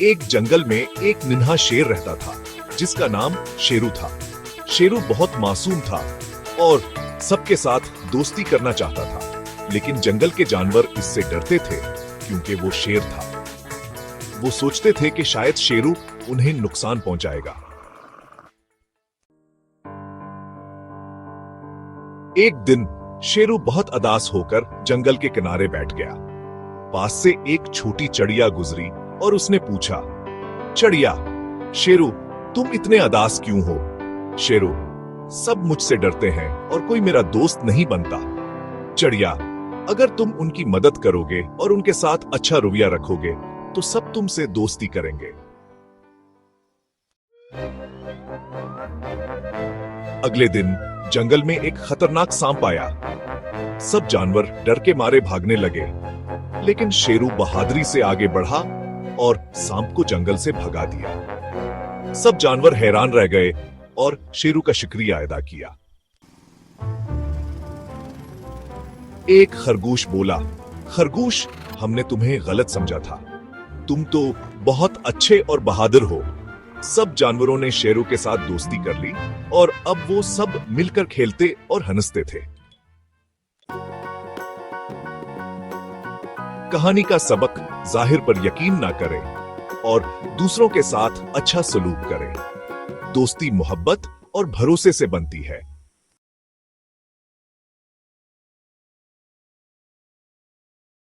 एक जंगल में एक निन्हा शेर रहता था जिसका नाम शेरू था। शेरू बहुत मासूम था और सबके साथ दोस्ती करना चाहता था, लेकिन जंगल के जानवर इससे डरते थे क्योंकि वो शेर था। वो सोचते थे कि शायद शेरू उन्हें नुकसान पहुंचाएगा। एक दिन शेरू बहुत उदास होकर जंगल के किनारे बैठ गया। पास से एक छोटी चिड़िया गुजरी और उसने पूछा, चिड़िया, शेरू, तुम इतने उदास क्यों हो? शेरू, सब मुझसे डरते हैं और कोई मेरा दोस्त नहीं बनता। चिड़िया, अगर तुम उनकी मदद करोगे और उनके साथ अच्छा रवैया रखोगे तो सब तुमसे दोस्ती करेंगे। अगले दिन जंगल में एक खतरनाक सांप आया। सब जानवर डर के मारे भागने लगे, लेकिन शेरू बहादुरी से आगे बढ़ा और सांप को जंगल से भगा दिया। सब जानवर हैरान रह गए और शेरू का शुक्रिया अदा किया। एक खरगोश बोला, खरगोश, हमने तुम्हें गलत समझा था। तुम तो बहुत अच्छे और बहादुर हो। सब जानवरों ने शेरू के साथ दोस्ती कर ली और अब वो सब मिलकर खेलते और हंसते थे। कहानी का सबक, जाहिर पर यकीन ना करें और दूसरों के साथ अच्छा सलूक करें। दोस्ती मोहब्बत और भरोसे से बनती है।